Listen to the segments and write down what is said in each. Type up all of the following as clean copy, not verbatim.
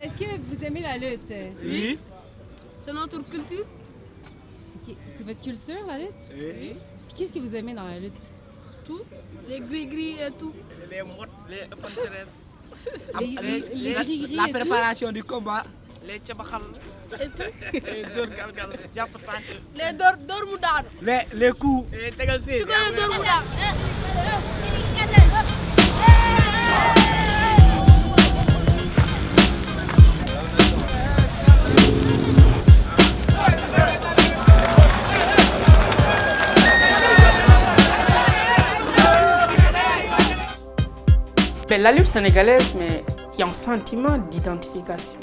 Est-ce que vous aimez la lutte? Oui. C'est notre culture. Ok. C'est votre culture, la lutte? Oui. Puis qu'est-ce que vous aimez dans la lutte? Tout. Les gris-gris et tout. Les mottes, les panthères. Les gris-gris La et tout? préparation du combat. Les tchabakhal. Et tout. Les dor galgal. Japp tank. Les dor moudane. Les coups. Les tegal Tu connais dor moudane? La lutte sénégalaise, mais il y a un sentiment d'identification,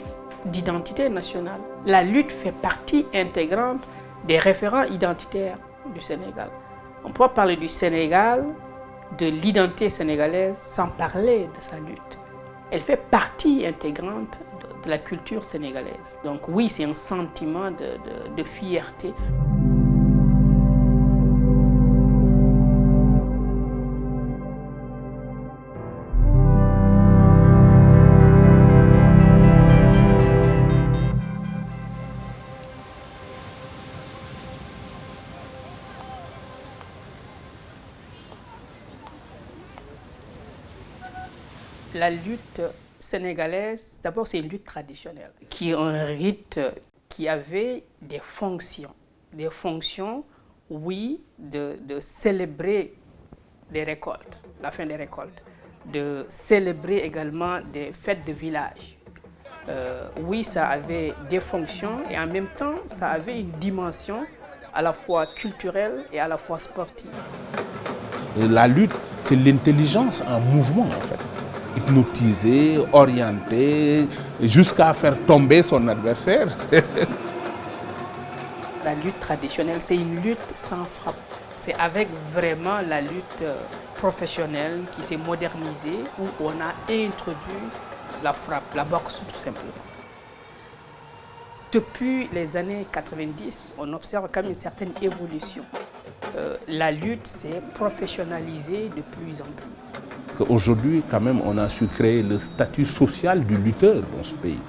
d'identité nationale. La lutte fait partie intégrante des référents identitaires du Sénégal. On peut pas parler du Sénégal, de l'identité sénégalaise, sans parler de sa lutte. Elle fait partie intégrante de la culture sénégalaise. Donc oui, c'est un sentiment de fierté. La lutte sénégalaise, d'abord c'est une lutte traditionnelle, qui est un rite qui avait des fonctions. Des fonctions, oui, de célébrer les récoltes, la fin des récoltes, de célébrer également des fêtes de village. Oui, ça avait des fonctions et en même temps, ça avait une dimension à la fois culturelle et à la fois sportive. La lutte, c'est l'intelligence en mouvement en fait. Hypnotiser, orienter, jusqu'à faire tomber son adversaire. La lutte traditionnelle, c'est une lutte sans frappe. C'est avec vraiment la lutte professionnelle qui s'est modernisée, où on a introduit la frappe, la boxe tout simplement. Depuis les années 90, on observe quand même une certaine évolution. La lutte s'est professionnalisée de plus en plus. Aujourd'hui, quand même, on a su créer le statut social du lutteur dans ce pays.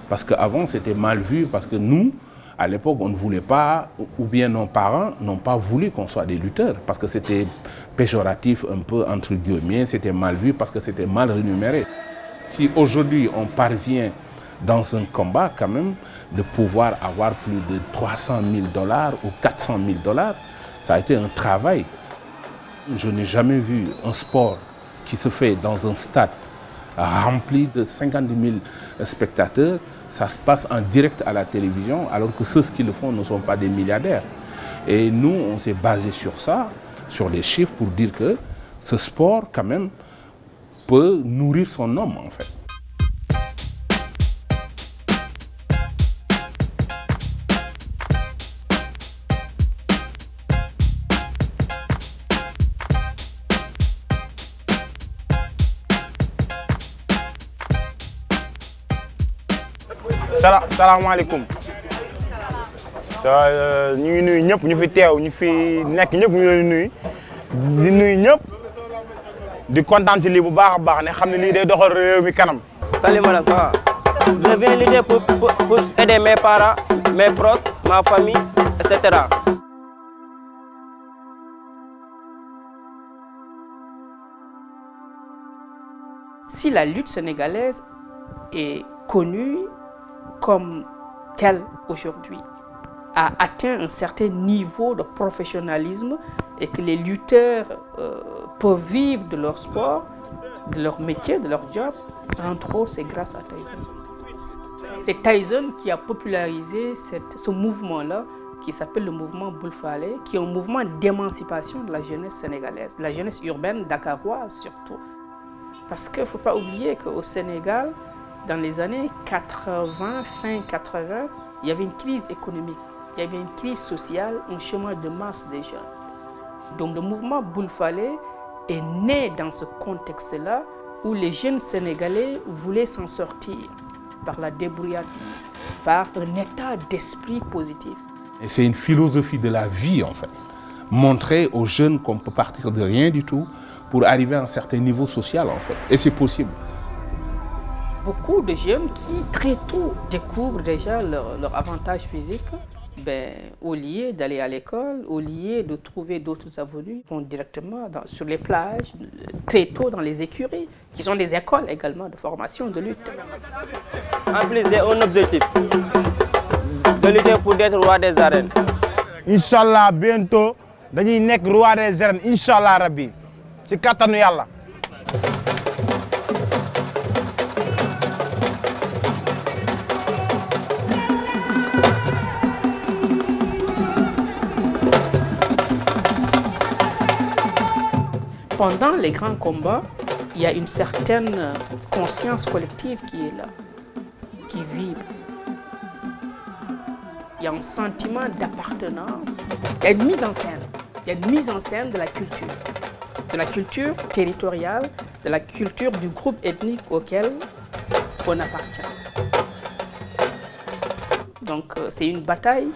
Parce qu'avant, c'était mal vu, parce que nous, à l'époque, on ne voulait pas, ou bien nos parents n'ont pas voulu qu'on soit des lutteurs, parce que c'était péjoratif un peu, entre guillemets, c'était mal vu, parce que c'était mal rémunéré. Si aujourd'hui, on parvient dans un combat, quand même, de pouvoir avoir plus de 300 000 $ ou 400 000 $, ça a été un travail. Je n'ai jamais vu un sport qui se fait dans un stade rempli de 50 000 spectateurs, ça se passe en direct à la télévision, alors que ceux qui le font ne sont pas des milliardaires. Et nous, on s'est basé sur ça, sur les chiffres, pour dire que ce sport, quand même, peut nourrir son homme, en fait. salaamaaleykum ñu ngi nuyu ñëpp ñu fi teew ñu fi nekk ñëpp ñu leen nuyu di nuyu ñëpp di kontaan si lii bu baax a baax ne xam ne lii day doxal réew mi kanam. Salut madame, ça va? Je viens lutter pour aider mes parents, mes proches, ma famille, etc. Si la lutte sénégalaise est connue comme telle aujourd'hui, a atteint un certain niveau de professionnalisme et que les lutteurs peuvent vivre de leur sport, de leur métier, de leur job, entre autres, c'est grâce à Tyson. C'est Tyson qui a popularisé ce mouvement-là qui s'appelle le mouvement Boulfalé, qui est un mouvement d'émancipation de la jeunesse sénégalaise, de la jeunesse urbaine dakaroise surtout. Parce qu'il ne faut pas oublier qu'au Sénégal, dans les années 80, fin 80, il y avait une crise économique, il y avait une crise sociale, un chômage de masse des jeunes. Donc le mouvement Boulfalé est né dans ce contexte-là où les jeunes Sénégalais voulaient s'en sortir par la débrouillardise, par un état d'esprit positif. Et c'est une philosophie de la vie, en fait. Montrer aux jeunes qu'on peut partir de rien du tout pour arriver à un certain niveau social, en fait. Et c'est possible. beaucoup de jeunes qui très tôt découvrent déjà leur avantage physique. Au lieu d'aller à l'école, au lieu de trouver d'autres avenues, ils vont directement sur les plages, très tôt dans les écuries, qui sont des écoles également de formation, de lutte. En plus, j'ai un objectif. Je lutte pour être roi des arènes. Inch'Allah, bientôt, dañuy nekk roi des arènes, Inch'Allah Rabbi. ci kattanu Yàlla. Pendant les grands combats, il y a une certaine conscience collective qui est là, qui vibre. Il y a un sentiment d'appartenance. Il y a une mise en scène. Il y a une mise en scène de la culture territoriale, de la culture du groupe ethnique auquel on appartient. Donc c'est une bataille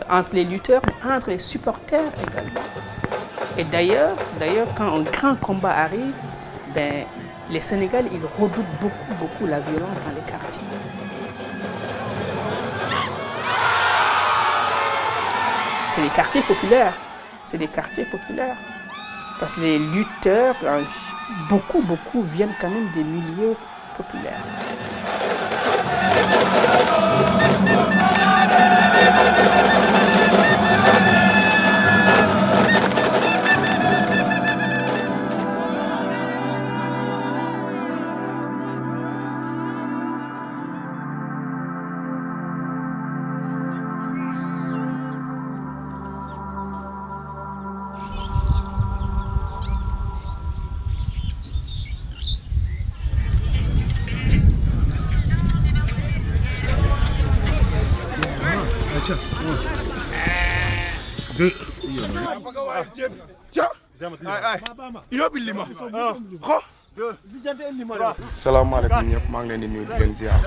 entre les lutteurs, mais entre les supporters également. Et d'ailleurs, quand un grand combat arrive, les Sénégalais, ils redoutent beaucoup la violence dans les quartiers. C'est des quartiers populaires. C'est des quartiers populaires. Parce que les lutteurs, beaucoup viennent quand même des milieux populaires. salaamaaleykum ñëpp maa ngi leen di nuyu di leen ziar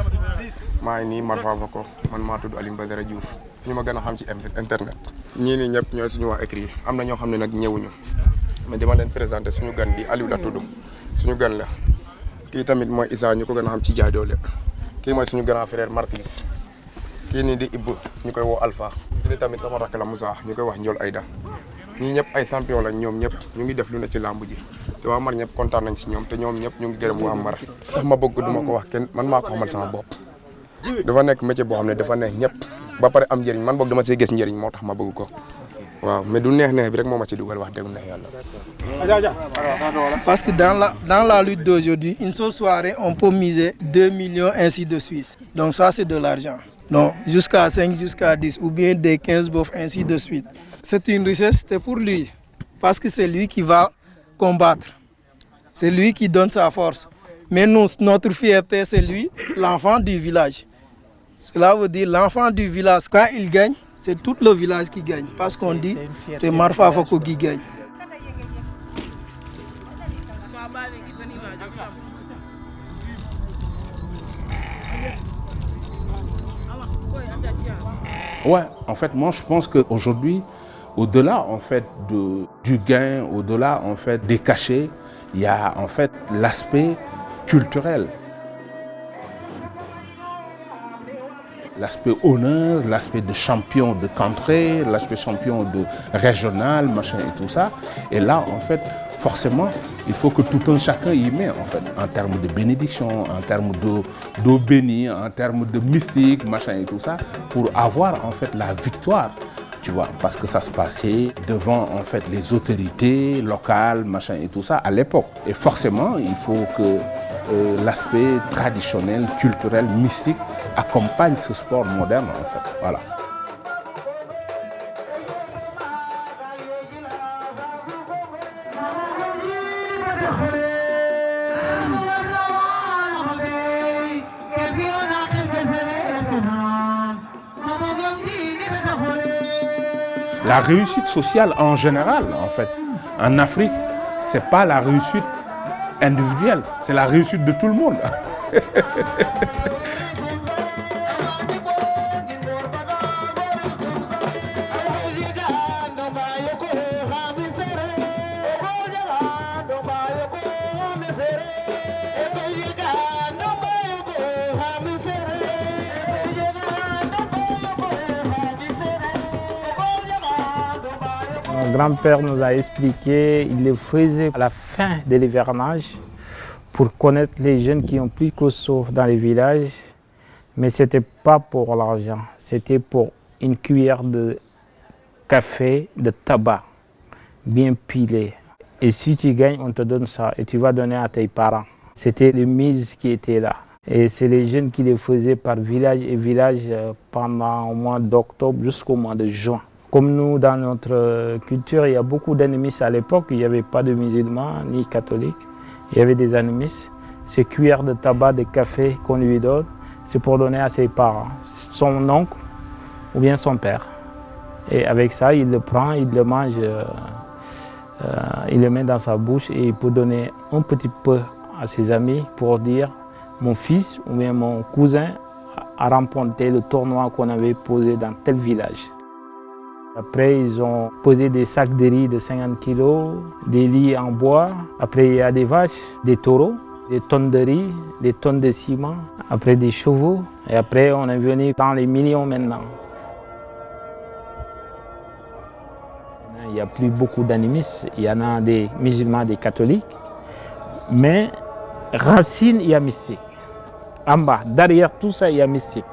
maa ngi nii Marfa Bako man maa tudd Alioune Badara Diouf ñu ma gën a xam ci internet. ñii nii ñëpp ñooy suñu waa écrit am na ñoo xam ne nag ñëwuñu mais dama leen présenté suñu gan bi Aliou la tudd suñu gan la kii tamit mooy Issa ñu ko gën a xam ci Jaay Doole kii mooy suñu grand frère Martis kii nii di Ibou ñu koy woo Alpha kii tamit sama rakk la Moussa ñu koy wax Ndiol Aïda ñii ñëpp ay champion la ñoom ñëpp ñu ngi def lu ne ci làmb ji te waa Mar ñëpp kontaan nañ ci ñoom te ñoom ñëpp ñu ngi gërëm waa Mar tax ma bëgg duma ko wax kenn man maa ko xamal sama bopp dafa nekk métier boo xam ne dafa neex ñëpp ba pare am njëriñ man boog dama see gis njëriñ moo tax ma bëgg ko waaw mais du neex bi rek moo ma ci dugal wax dëgg neex yàlla. Parce que dans la lutte d'aujourd'hui, une seule soirée, on peut miser 2 millions ainsi de suite. Donc ça, c'est de l'argent. Non, jusqu'à 5, jusqu'à 10 ou bien des 15 bofs ainsi de suite. C'est une richesse, c'est pour lui. Parce que c'est lui qui va combattre. C'est lui qui donne sa force. Mais nous, notre fierté, c'est lui, l'enfant du village. Cela veut dire l'enfant du village, quand il gagne, c'est tout le village qui gagne. Parce qu'on dit, c'est Marfa Foko qui gagne. Ouais, en fait, moi je pense qu'aujourd'hui, au-delà en fait du gain, au-delà en fait des cachets, il y a en fait l'aspect culturel. L'aspect honneur, l'aspect de champion de contrée, l'aspect champion de régional, machin et tout ça. Et là, en fait, forcément, il faut que tout un chacun y met, en fait, en termes de bénédiction, en termes d'eau bénie, en termes de mystique, machin et tout ça, pour avoir, en fait, la victoire. Tu vois, parce que ça se passait devant, en fait, les autorités locales, machin et tout ça, à l'époque. Et forcément, il faut que l'aspect traditionnel, culturel, mystique accompagne ce sport moderne, en fait. Voilà. La réussite sociale en général, en fait, en Afrique, c'est pas la réussite individuelle, c'est la réussite de tout le monde. Mon grand-père nous a expliqué, il le faisait à la fin de l'hivernage pour connaître les jeunes qui ont plus costauds dans les villages. Mais ce n'était pas pour l'argent, c'était pour une cuillère de café, de tabac, bien pilé. Et si tu gagnes, on te donne ça et tu vas donner à tes parents. C'était les mises qui étaient là. Et c'est les jeunes qui les faisaient par village et village pendant au mois d'octobre jusqu'au mois de juin. Comme nous, dans notre culture, il y a beaucoup d'animistes à l'époque. Il n'y avait pas de musulmans ni catholiques. Il y avait des animistes. Ces cuillères de tabac, de café qu'on lui donne, c'est pour donner à ses parents, son oncle ou bien son père. Et avec ça, il le prend, il le mange, il le met dans sa bouche et il peut donner un petit peu à ses amis pour dire mon fils ou bien mon cousin a remporté le tournoi qu'on avait posé dans tel village. Après, ils ont posé des sacs de riz de 50 kg, des lits en bois. Après, il y a des vaches, des taureaux, des tonnes de riz, des tonnes de ciment. Après, des chevaux. Et après, on est venu dans les millions maintenant. Il n'y a plus beaucoup d'animistes. Il y en a des musulmans, des catholiques. Mais racine, il y a mystique. En bas, derrière tout ça, il y a mystique.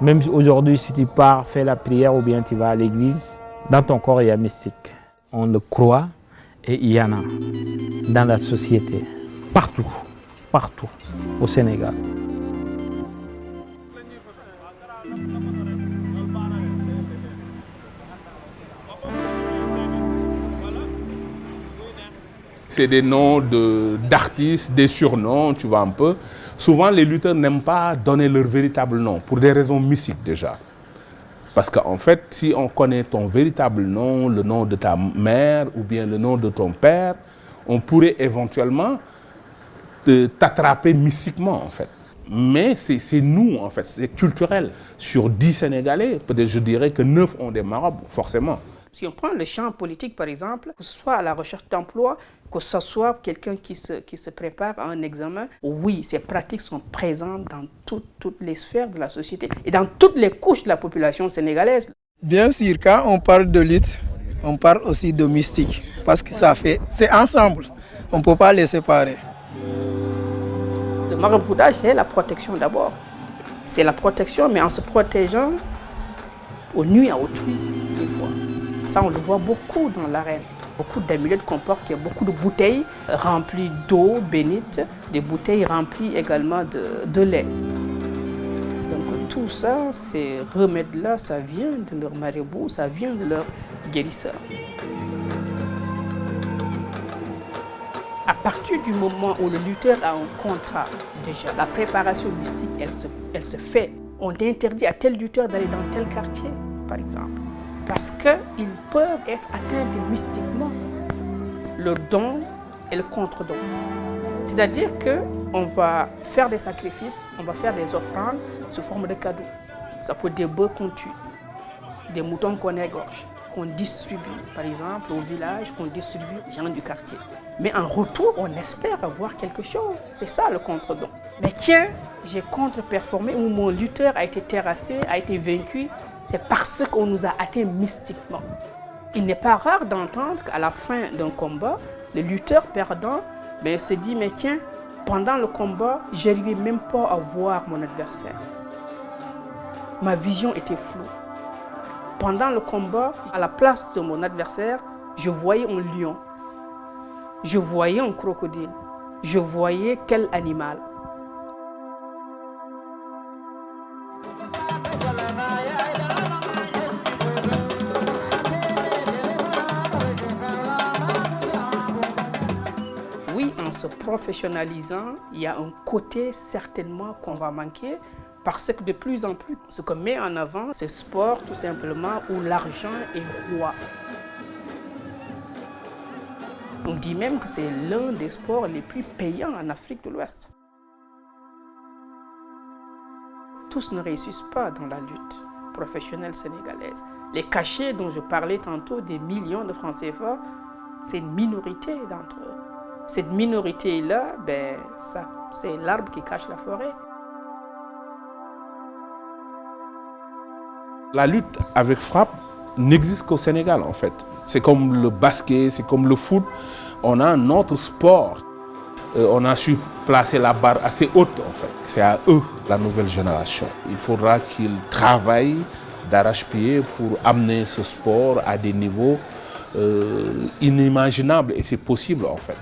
Même aujourd'hui, si tu pars faire la prière ou bien tu vas à l'église, dans ton corps, il y a mystique. On le croit et il y en a dans la société, partout, partout au Sénégal. C'est des noms d'artistes, des surnoms, tu vois un peu. Souvent, les lutteurs n'aiment pas donner leur véritable nom, pour des raisons mystiques déjà. Parce qu'en fait, si on connaît ton véritable nom, le nom de ta mère ou bien le nom de ton père, on pourrait éventuellement t'attraper mystiquement en fait. Mais c'est nous en fait, c'est culturel. Sur 10 Sénégalais, peut-être je dirais que 9 ont des marabouts, forcément. Si on prend le champ politique, par exemple, que ce soit à la recherche d'emploi, que ce soit quelqu'un qui se prépare à un examen, oui, ces pratiques sont présentes dans toutes les sphères de la société et dans toutes les couches de la population sénégalaise. Bien sûr, quand on parle de lutte, on parle aussi de mystique, parce que c'est ensemble, on ne peut pas les séparer. Le maraboutage, c'est la protection d'abord. C'est la protection, mais en se protégeant aux nuits à autrui, des fois. Ça, on le voit beaucoup dans l'arène. Beaucoup d'amulettes comportent beaucoup de bouteilles remplies d'eau bénite, des bouteilles remplies également de lait. Donc tout ça, ces remèdes-là, ça vient de leur marabout, ça vient de leur guérisseur. À partir du moment où le lutteur a un contrat, déjà, la préparation mystique, elle se fait. On interdit à tel lutteur d'aller dans tel quartier, par exemple. Parce qu'ils peuvent être atteints mystiquement. Le don et le contre-don. C'est-à-dire qu'on va faire des sacrifices, on va faire des offrandes sous forme de cadeaux. Ça peut être des bœufs qu'on tue, des moutons qu'on égorge, qu'on distribue, par exemple, au village, qu'on distribue aux gens du quartier. Mais en retour, on espère avoir quelque chose. C'est ça le contre-don. Mais tiens, j'ai contre-performé ou mon lutteur a été terrassé, a été vaincu. C'est parce qu'on nous a atteints mystiquement. Il n'est pas rare d'entendre qu'à la fin d'un combat, le lutteur perdant se dit, mais tiens, pendant le combat, je n'arrivais même pas à voir mon adversaire. Ma vision était floue. Pendant le combat, à la place de mon adversaire, je voyais un lion. Je voyais un crocodile. Je voyais tel animal. Oui, en se professionnalisant, il y a un côté certainement qu'on va manquer parce que de plus en plus, ce qu'on met en avant, c'est sport tout simplement où l'argent est roi. On dit même que c'est l'un des sports les plus payants en Afrique de l'Ouest. Tous ne réussissent pas dans la lutte professionnelle sénégalaise. Les cachets dont je parlais tantôt, des millions de francs CFA, c'est une minorité d'entre eux. Cette minorité-là, c'est l'arbre qui cache la forêt. La lutte avec frappe n'existe qu'au Sénégal en fait. C'est comme le basket, c'est comme le foot. On a un autre sport. On a su placer la barre assez haute en fait. C'est à eux, la nouvelle génération. Il faudra qu'ils travaillent d'arrache-pied pour amener ce sport à des niveaux inimaginables. Et c'est possible en fait.